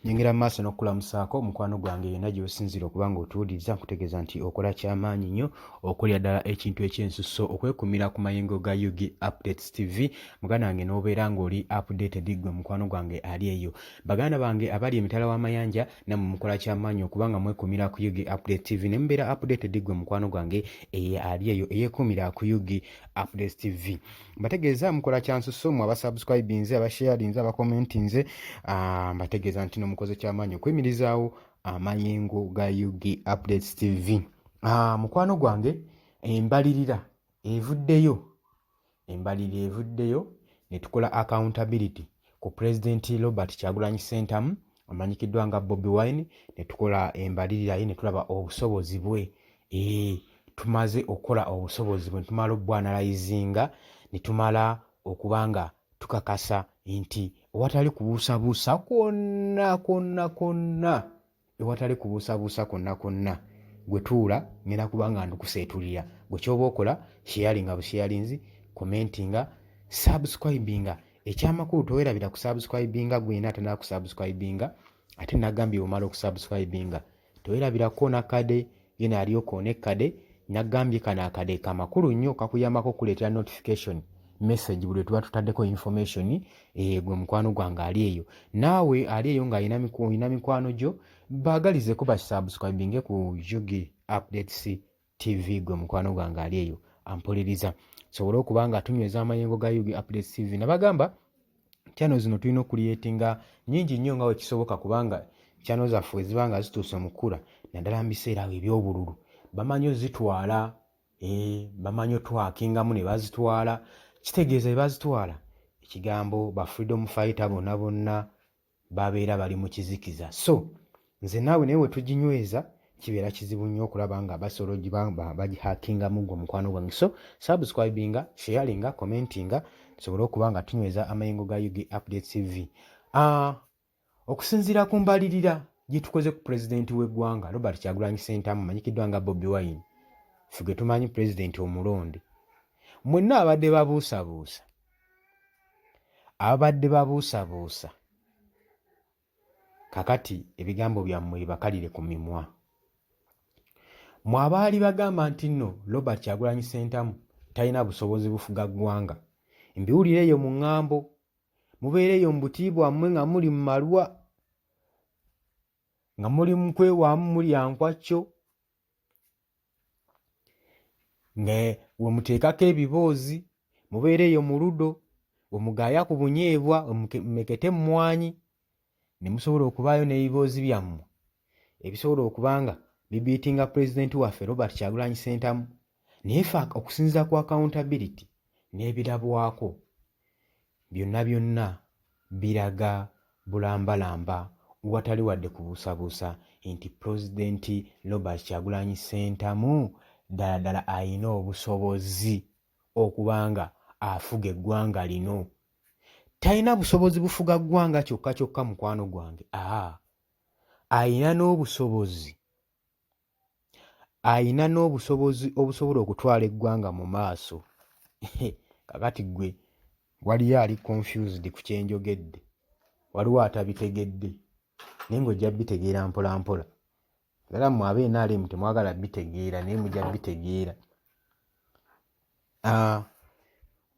Nyingira maaso n'okulamusaako mukwano gwange yenna gy'osinzira okuba ng'otuwuliriza nkutegeeza nti okola kyamaanyi nnyo okulya ddala ekintu ekyensusso okwekumira ku mayengo ga Yugi Updates TV muganda wange n'obeera ng'oli updated gwe mukwano gwange ali eyo. Baganda bange abali emitala w'amayanja nammwe mukola kyamaanyi okuba nga mwekumira ku Yugi Updates TV ne mubeera updated gwe mukwano gwange ali eyo eyeekumira ku Yugi Updates TV. Mbategeeza mukola kyansusso mmwe abasubscribinze abasharinze abakomentinze mbategeeza nti mukoze kyamaanyi okwemirizaawo amayengo ga Yugi Updates TV. Mukwano gwange embalirira evuddeyo ne tukola accountability ku President Robert Kyagulanyi Ssentamu amanyikiddwa nga Bobi Wine ne tukola embalirira ye ne tulaba obusobozi bwe. Tumaze okukola obusobozi bwe tumala obwanalizinga ne tumala okubanga tukakasa nti ewatali kubuusabuusa kwonna ewatali kubuusabuusa kwonna gwe tuula ngenda kubanga ndikuseetulira gwe ky'oba okola sharinga busharinzi commentinga subscribinga ekyamakulu towerabira ku subscribinga gwena atana ku subscribinga ate nagambye omala okusubscribinga towerabirako nakade yena aliyo kone kade nagambye kana akade kamakulu nnyo kakuyambako kuleetera notification message buli tuba tutaddeko information gwe mukwano gwange ali eyo naawe ali eyo nga ina mikwano gyo baagalize kuba subscribinge ku Yugi Updates TV gwe mukwano gwange ali eyo ampuliriza sobole okuba nga tunyweza amayengo ga Yugi Updates TV nabagamba channel zino tulina okuliyetinga nyingi nnyo nga wekisoboka kubanga channel zaffe ezibanga zituuse mukula naddala mu biseera eby'obululu bamanyi ozitwala bamanyi otwakingamu ne bazitwala kitegeeza bazitwala ekigambo ba freedom fighter bonna babeera bali mu kizikiza so nze naawe naye wetuginyweza kibeera kizibu nnyo okulaba nga basobola bagihakingamu gwe mukwano gwange so subscribinga sharinga commentinga tusobole okuba nga tunyweza amayengo ga Yugi Updates TV. Okusinziira ku mbalirira gye tukoze ku pulezidenti w'eggwanga Robert Kyagulanyi Ssentamu amanyikiddwa nga Bobi Wine ffe gwe tumanyi pulezidenti omulonde mwenna abadde babuusabuusa kakati ebigambo byammwe bakalire ku mimwa mwabaali bagamba nti nno Robert Kyagulanyi Ssentamu talina busobozi bufuga ggwanga mbiwulire eyo mu ŋŋambo mubeere eyo mu butiibwa mmwe nga muli mu malwa nga muli mu kwewaamu muli ankwacyo nga we muteekako ebiboozi mubeere eyo mu ludo omugaaya ku bunyeebwa omumekete mmwanyi ne musobola okubaayo n'ebiboozi byammwe ebisobola okubanga bibiitinga pulezidenti waffe Robert Kyagulanyi Ssentamu naye ffe okusinziira ku accountability n'ebirabwako byonna biraga bulambalamba watali wadde kubuusabuusa nti pulezidenti Robert Kyagulanyi Ssentamu ddala ayina obusobozi okubanga afuga eggwanga lino. Talina busobozi bufuga ggwanga kyokka mukwano gwange ayina n'obusobozi obusobola okutwala eggwanga mu maaso kakati gwe waliyo ali confused ku kyenjogedde waliwo atabitegedde naye ng'ojja bitegeera mpola mpola era mmwe ab'NRM temwagala bitegeera naye mujja bitegeera.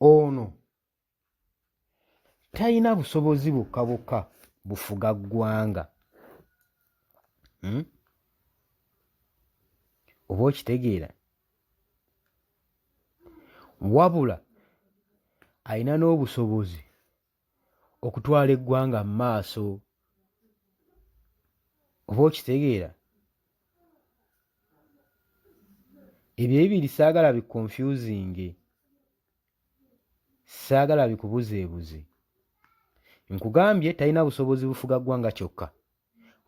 Ono talina busobozi bwokka bufuga ggwanga oba okitegeera wabula alina n'obusobozi okutwala eggwanga mu maaso oba okitegeera. Ebyo ebiri saagala biconfusing saagala bikubuzeebuze nkugambye talina busobozi bufuga ggwanga kyokka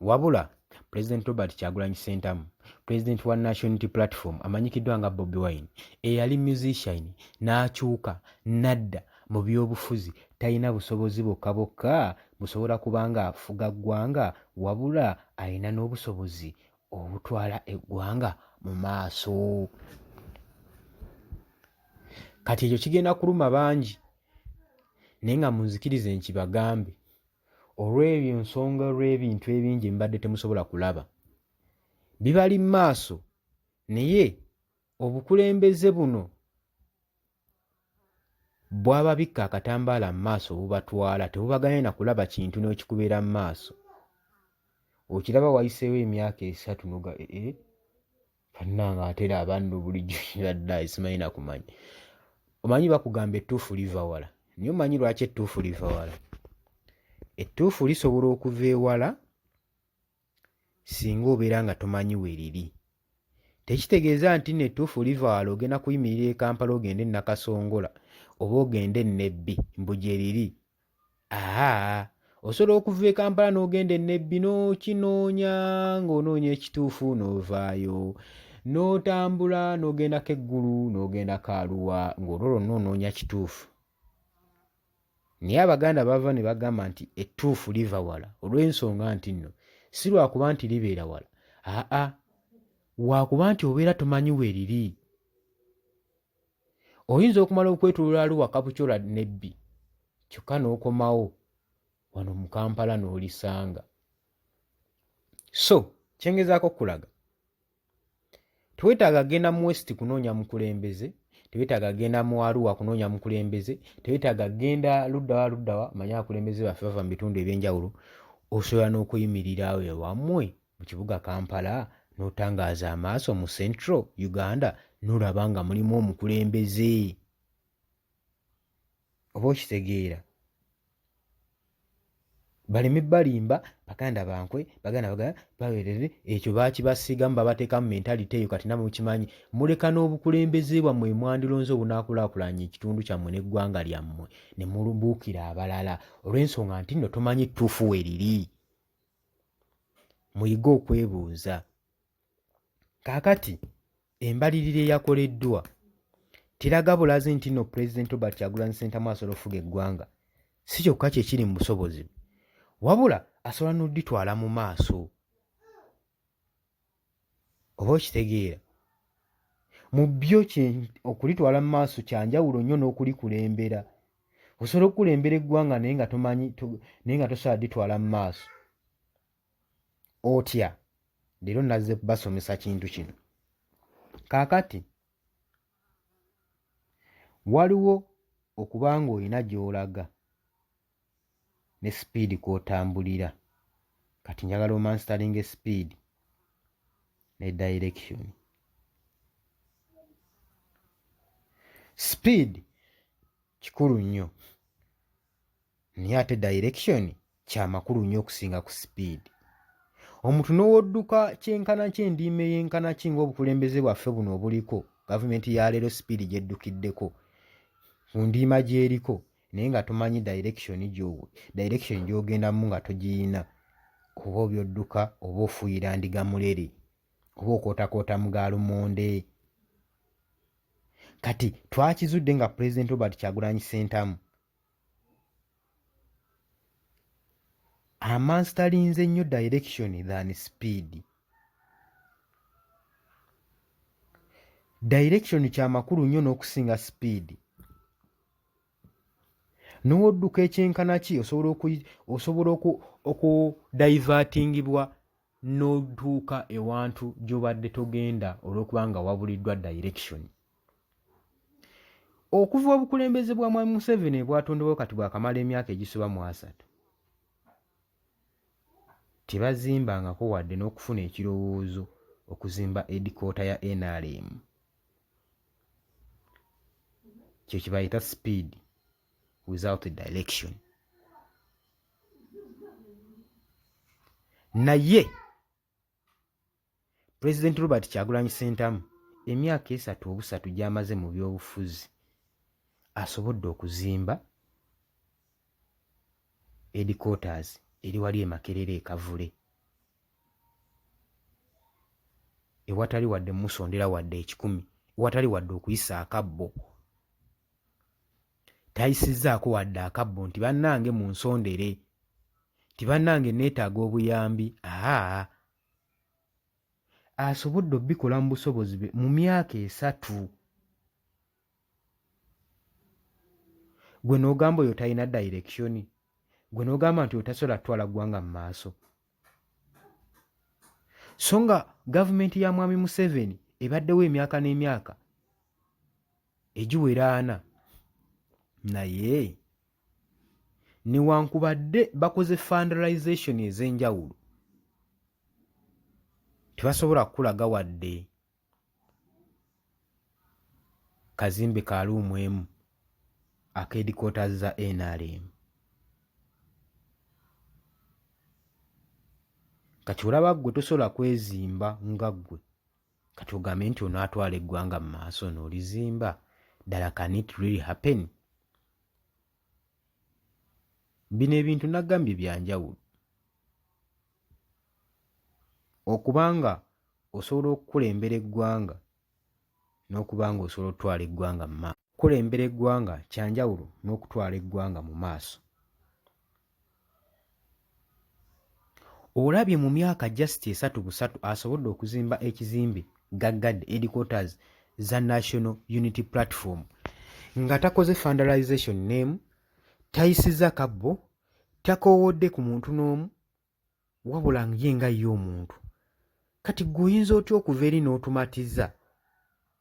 wabula President Robert Kyagulanyi Ssentamu President wa National Unity Platform amanyikiddwa nga Bobi Wine eyali musician n'akyuka nadda mu byobufuzi talina busobozi bwokka busobola kubanga afuga ggwanga wabula alina n'obusobozi obutwala eggwanga mu maaso. Kati ekyo kigenda kuluma bangi naye nga munzikirize nkibagambe olw'ebyo nsonga olw'ebintu ebingi mbadde temusobola kulaba bibali mu maaso naye obukulembeze buno bw'ababikka akatambaala mu maaso obubatwala tebubaganye na kulaba kintu n'okikubeera mu maaso. Okiraba wayiseewo emyaka 3 noga bannanga ate era abandu bulijjo kiraddayi simanyi na kumanya. Omanyi bakugamba ettuufu liva wala naye omanyi lwaki ettuufu liva wala? Ettuufu lisobola okuva ewala singa obeera nga tomanyi we liri. Tekitegeeza nti nno ettuufu liva wala ogenda kuyimirira e Kampala ogende e Nakasongola oba ogende e Nebbi mbu gye liri. Osobola okuva e Kampala n'ogenda e Nebbi n'okinoonya ng'onoonya ekituufu n'ovaayo, n'otambula n'ogendako eggulu n'ogendako Arua ng'olwo lwonna onoonya kituufu. Naye Abaganda bava ne bagamba nti ettuufu liva wala olw'ensonga nti nno si lwakuba nti libeera wala, waakuba nti obeera tomanyi we liri. Oyinza okumala okwetoloola Arua, Kapukyola, Nebbi kyokka n'okomawo wano mu Kampala n'olisanga. So kyengezaako kulaga teweetaaga genda mu West kunoonya mukulembeze, teweetaaga genda mu Arua kunoonya mukulembeze, teweetaaga genda luddawa manya abakulembeze baffe bava mu bitundu eby'enjawulo. Osobola n'okuyimirira awo ewammwe mu kibuga Kampala n'otangaaza amaaso mu Central Uganda n'olaba nga mulimu omukulembeze. Oba okitegeera? Baleme balimba Baganda bankwe Baganda bawerere ekyo baakibasigamu babateekamu mentality eyo kati namwe mukimanyi muleka n'obukulembeze bwammwe mwandilonze obunaakulaakulanya ekitundu kyammwe n'eggwanga lyammwe ne mulubuukira abalala olw'ensonga nti nno tomanyi ttuufu we liri. Muyige okwebuuza. Kaakati embalirira eyakoleddwa tiraga bulazi nti nno Pulezidenti Robert Kyagulanyi Ssentamu asobola okufuga eggwanga. Si kyokka kye kiri mu busobozi, wabula asobola n'odditwala mu maaso. Oba okitegeera? Mu byo okulitwala mu maaso kyanjawulo nnyo n'okulikulembera. Osobola okukulembera eggwanga naye nga tomanyi naye nga tosobola dditwala mu maaso. Otya? Leero nazze basomesa kintu kino. Kaakati waliwo okuba ng'olina gy'olaga ne sipiidi kw'otambulira. Kati njagala omanstalinga esipiidi ne direction. Sipiidi kikulu nnyo naye ate direction kya makulu nnyo okusinga ku sipiidi. Omuntu n'owodduka kyenkana ky'endiima eyenkana ki ng'obukulembeze bwaffe buno obuliko, gavumenti ya leero sipiidi gy'eddukiddeko ku ndiima gy'eriko naye nga tomanyi direction gy'ogendamu nga togiyina, oba obyodduka oba ofuuyira ndiga mulere oba okootakoota mugaalumonde. Kati twakizudde nga Pulezidenti Robert Kyagulanyi Ssentamu amanstalinze nnyo direction than speed. Direction kya makulu nnyo n'okusinga speed. N'owodduka ekyenkana ki osobola okudivertingibwa n'otuuka ewantu gy'obadde togenda olw'okuba nga wabuliddwa direction. Okuva obukulembeze bwa Mwami Museveni bwatondebwawo kati bwakamala emyaka egisoba mu 3, tebazimbangako wadde n'okufuna ekirowoozo okuzimba edikoota ya NRM. Kyo kibayita speed without direction. Naye Pulezidenti Robert Kyagulanyi Ssentamu emyaka 3 gy'amaze mu byobufuzi asobodde okuzimba headquarters eri wali e Makerere e Kavule ewatali wadde musondera wadde 10, ewatali wadde okuyisa akabbo. Tayisizzaako wadde akabbo nti bannange mu nsondere, nti bannange neetaaga obuyambi. Asobodde obbikola mu busobozi bwe mu myaka 3. Gwe n'ogamba oyo talina direction, gwe n'ogamba nti otasobola kutwala ggwanga mu maaso. So nga gavumenti ya mwami Museveni ebaddewo emyaka n'emyaka egiwera 4, naye newankubadde bakoze fundraisation ez'enjawulo tebasobola kukulaga wadde kazimbe ka luumu emu ak'headquarters za NRM. Kati olaba ggwe tosobola kwezimba nga ggwe kati ogambe nti onaatwala eggwanga mu maaso n'olizimba ddala. Can it really happen? Bino ebintu nagambye byanjawulo. Okubanga osobola okukulembera eggwanga n'okubanga osobola okutwala eggwanga mu maaso. Okukulembera eggwanga kyanjawulo n'okutwala eggwanga mu maaso. Olabye mu myaka just 3 busatu asobodde okuzimba ekizimbe gaggadde headquarters za National Unity Platform nga takoze fundraisation n'emu, tayisiza kabbo, takoowodde ku muntu n'omu, wabula ye nga ye omuntu. Kati ggwe oyinza otya okuva eri n'otumatiza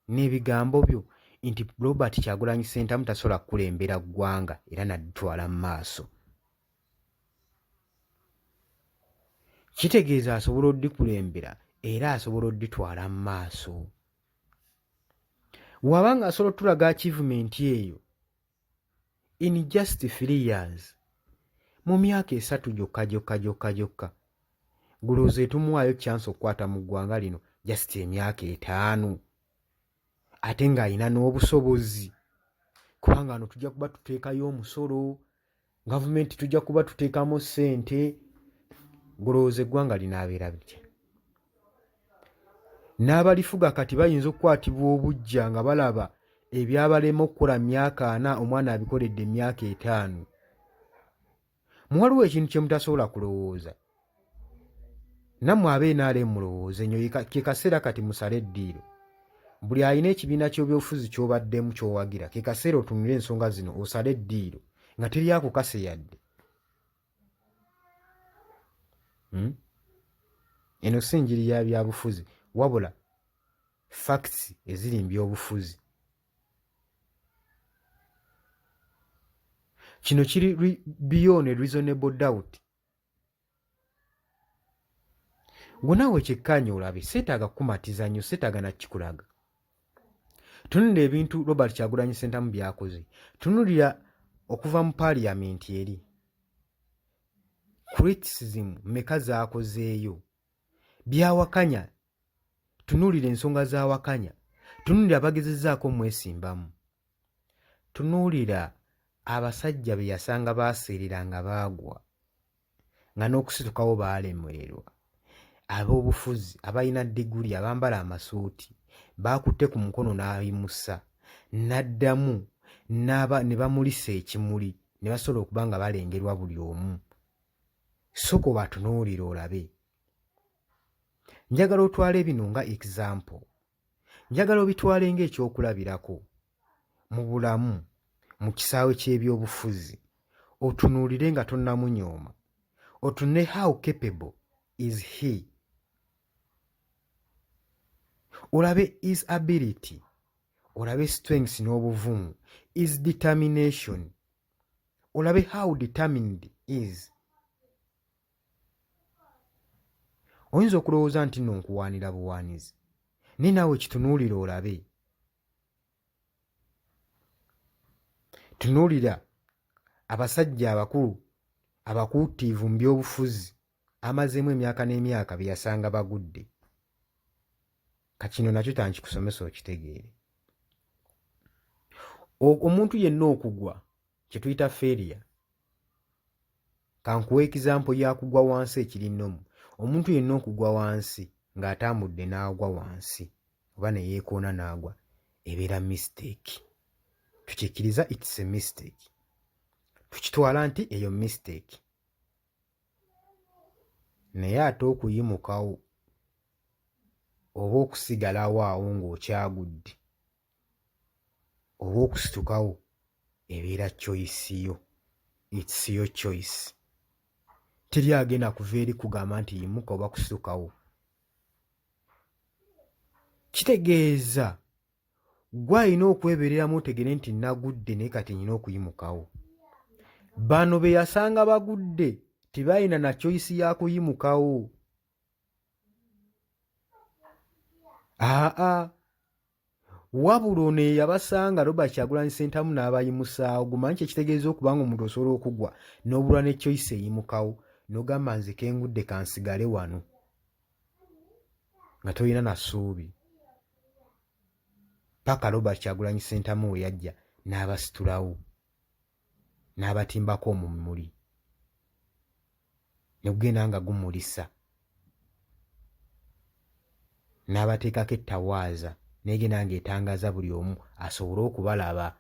n'ebigambo byo nti Robert Kyagulanyi Ssentamu tasobola kukulembera ggwanga era nadditwala mu maaso? Kitegeeza asobola oddikulembera era asobola odditwala mu maaso. Wabanga asobola otulaga achievement eyo in just 3 years, mu myaka 3 gyokka, gulowooza etumuwaayo chance okukwata mu ggwanga lino just emyaka 5, ate ng'alina n'obusobozi, kubanga ano tujja kuba tuteekayo omusolo, gavumenti tujja kuba tuteekamu ssente. Gulowooza eggwanga linaabeera bitya? N'abalifuga kati bayinza okukwatibwa obujja nga balaba ebyabalema okukola myaka 4 omwana abikoledde emyaka 5. Muwaliwo ekintu kye mutasobola kulowooza. Nammwe NRM mulowooze nnyo, ke kaseera kati musale eddiiro. Buli alina ekibiina ky'ebyobufuzi ky'obaddemu ky'owagira, ke kaseera otunule ensonga zino osale eddiiro nga teri akukase yadde. Eno si njiri ya byabufuzi wabula facts eziri mu byobufuzi. Kino kiri beyond a reasonable doubt. Gwe kyekkaanya olabe, seetaaga kukumatiza nnyo, seetaaga na kikulaga. Tunulira ebintu Robert Kyagulanyi Ssentamu byakoze. Tunulira okuva mu paaliyamenti eri. Criticism mmeka zaakozeeyo, byawakanya. Tunuulira ensonga zaawakanya, tunuulira abagezezzaako mwesimbamu, tunuulira abasajja be yasanga baaseerera nga baagwa nga n'okusitukawo baalemererwa, ab'obufuzi abalina diguli abambala amasuuti baakutte ku mukono n'ayimusa n'addamu ne bamulisa ekimuli ne basobola okuba nga balengerwa buli omu. Soko batunuulira olabe. Njagala otwale bino nga example. Njagala obitwale ng'ekyokulabirako mu bulamu, mu kisaawe ky'ebyobufuzi. Otunuulire nga tonnamunyooma. Otunule how capable is he. Olabe his ability. Olabe strengths n'obuvumu. His determination. Olabe how determined is. Oyinza okulowooza nti nno nkuwaanira buwaanizi, naye naawe kitunuulira olabe. Tunuulira abasajja abakulu abakuutiivu mu byobufuzi amazeemu emyaka n'emyaka be yasanga bagudde. Kakino nakyo tankikusomesa okitegeere. Omuntu yenna okugwa kye tuyita failure. Kankuwa example ya kugwa wansi ekiri nnomu. Omuntu yenna okugwa wansi ng'atambudde n'agwa wansi oba ne yeekoona n'agwa ebeera mistake. Tukikkiriza it's a mistake. Tukitwala nti eyo mistake. Naye ate okuyimukawo oba okusigalawo awo ng'okyagudde oba okusitukawo ebeera choice yo. It's your choice. teri agenda kuva eri kugamba nti yimuka oba kusitukawo. Kitegeeza gwe alina okwebereramu otegere nti nagudde naye kati nyina okuyimukawo. Bano be yasanga bagudde tebalina na choice ya kuyimukawo. Wabula ono yabasanga Robert Kyagulanyi Ssentamu n'abayimusaawo. Gumanyi kye kitegeeza okuba nga omuntu osobola okugwa n'obulwa ne choice eyimukawo n'ogamba nze kengudde kansigale wano nga tolina na ssuubi. Paka Robert Kyagulanyi Ssentamu we yajja n'abasitulawo n'abatimbako omumuli ne gugenda nga gumulisa n'abateekako ettawaaza negenda ng'etangaaza buli omu asobole okubalaba,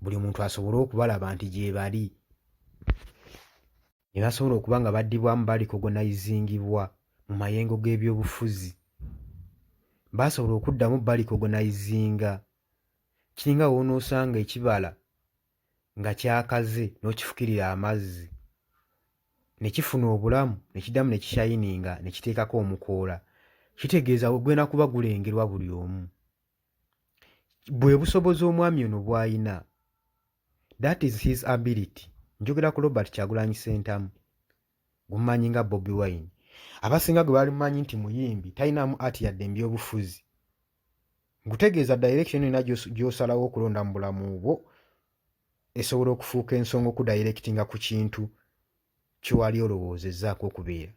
buli muntu asobole okubalaba nti gye bali. Ne basobola okuba nga baddibwamu balikogonayizingibwa mu mayengo g'ebyobufuzi. Basobola okuddamu balikogonayizinga. Kiringa woonoosanga ekibala nga kyakaze n'okifukirira amazzi ne kifuna obulamu ne kiddamu ne kishayininga ne kiteekako omukoola. Kitegeeza ogenda kuba gulengerwa buli omu. Bwe busobozi omwami ono bw'ayina. That is his ability. Njogera ku Robert Kyagulanyi Ssentamu. Gumanyi nga Bobi Wine. Abasinga gwe balimanyi nti muyimbi talinamu ati yadde mbyobufuzi. Ngutegeeza direction ena gy'osalawo okulonda mu bulamu bwo esobola okufuuka ensonga okudirectinga ku kintu kyewali olowoozezzaako okubeera.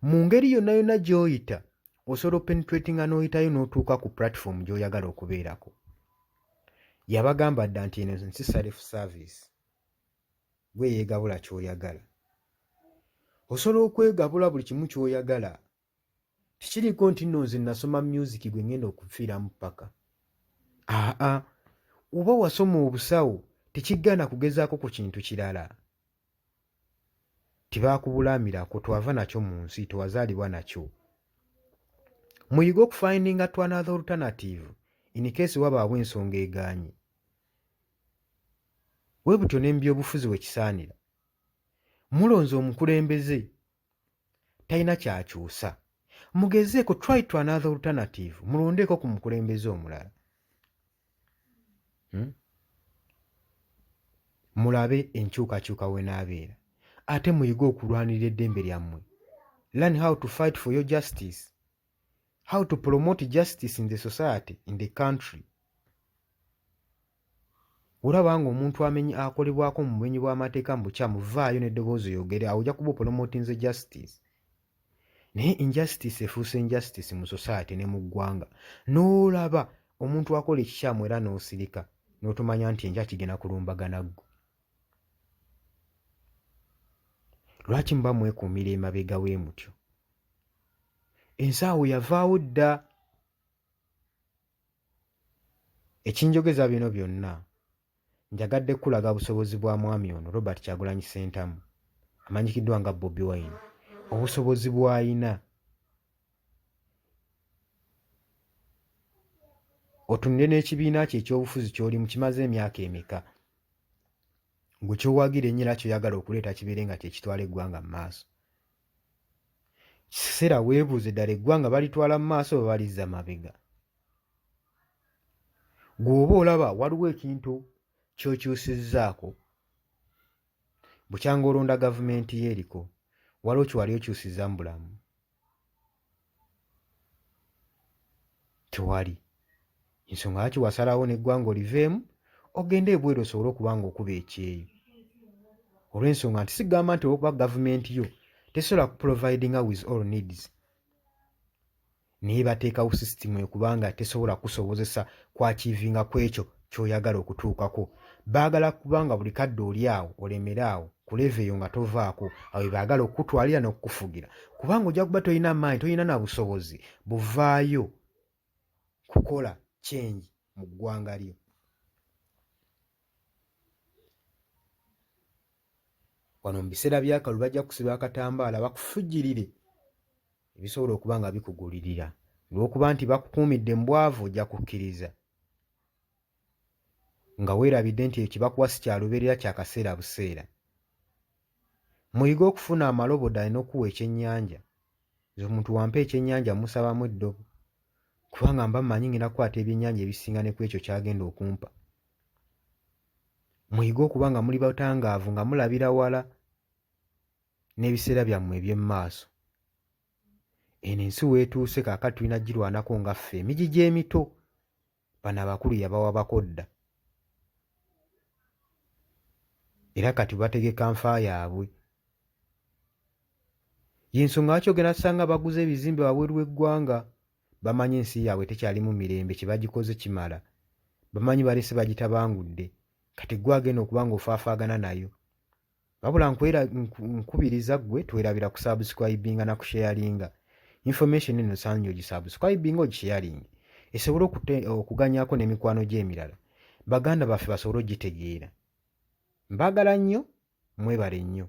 Mu ngeri yonna yonna gy'oyita osobola penetratinga n'oyitayo n'otuuka ku platform gy'oyagala okubeerako. Yabagamba dda nti eno nsi self service. Gwe yeegabula ky'oyagala. Osobola okwegabula buli kimu ky'oyagala. Tekiriko nti nno nze nasoma music gwe ngenda okufiiramu paka. Oba wasoma obusawo tekigana kugezaako ku kintu kirala. Tibaakubulaamirako twava nakyo mu nsi tewazaalibwa nakyo. Muyige okufindinga to another alternative in case wabaawo ensonga egaanye. Bwe butyo n'embyobufuzi we kisaanira. Mulonze omukulembeze talina kyakyusa. Mugezeeko try to another alternative. Mulondeeko ku mukulembeze omulala. Mulabe enkyukakyuka we n'abeera. Ate muyige okulwanirira eddembe lyammwe. Learn how to fight for your justice. How to promote justice in the society, in the country. Olaba nga omuntu akolebwako mu bumenyi bw'amateeka mu bukyamu vaayo n'eddoboozi oyogere awo ojja kuba promoting justice. Naye injustice efuuse injustice mu society ne mu ggwanga. N'olaba omuntu akola ekikyamu era n'osirika n'otomanya nti enja kigenda kulumbagana ggwe. Lwaki muba mwekuumira emabega we mutyo? Ensaawo yavaawo dda. Ekinjogeza bino byonna njagadde kulaga busobozi bwa mwami ono Robert Kyagulanyi Ssentamu amanyikiddwa nga Bobi Wine. Obusobozi bw'ayina. Otunule n'ekibiina kye ekyobufuzi ky'oli mu kimaze emyaka emeka. Gwe kyowagira ennyo era kyoyagala okuleeta kibeere nga kyekitwala eggwanga mu maaso. Kiseera weebuuze ddala eggwanga balitwala mu maaso oba balizza mabega. Gw'oba olaba waliwo ekintu ky'okyusizzaako bukyanga olonda gavumenti ye eriko, waliwo kyewali okyusizza mu bulamu? Tewali. Ensonga lwaki wasalawo n'eggwanga oliveemu ogende ebweru osobole okuba nga okuba ekyeyo. Olw'ensonga nti sigamba nti olw'okuba gavumenti yo tesobola kuprovidinga with all needs. Naye bateekawo system ekubanga tesobola kusobozesa kwakiivinga ku ekyo ky'oyagala okutuukako. Baagala kubanga buli kadde oli awo olemere awo ku level eyo nga tovaako, awo baagala okukutwalira n'okukufugira. Kubanga ojja kuba tolina maanyi, tolina na busobozi buvaayo kukola change mu ggwanga lyo. Wano mu biseera by'akalulu bajja kusiba akatambaala bakufujjirire ebisobola okuba nga bikugulirira. Olw'okuba nti bakukuumidde mu bwavu ojja kukkiriza. Nga weerabidde nti ekibakuwa si kyalubeerera kya kaseera buseera. Muyige okufuna amalobodo alina okuwa ekyennyanja. Omuntu wampa ekyennyanja musabamu eddobo kubanga mba mmanyi ngenda kukwata ebyennyanja ebisinga ne ku ekyo ky'agenda okumpa. Muyige okuba nga muli batangaavu nga mulabira wala n'ebiseera byammwe eby'emu maaso. Eno ensi weetuuse kaakati tulina girwanako nga ffe emigigi emito. Bano abakulu yabawabako dda. Era kati bategeka nfa yaabwe. Y'ensonga lwaki ogenda kusanga baguze ebizimbe wabweru w'eggwanga. Bamanyi ensi yaabwe tekyalimu mirembe, kye bagikoze kimala. Bamanyi balese bagitabangudde. Kati gwe agenda okuba ng'ofaafaagana nayo. Wabula nkubiriza ggwe twerabira ku subscribinga na kusharinga. Information eno saanyo ogisubscribinga ogisharinga. Esobole okuganyaako n'emikwano gy'emirala. Baganda baffe basobole ogitegeera. Mbaagala nnyo, mwebale nnyo.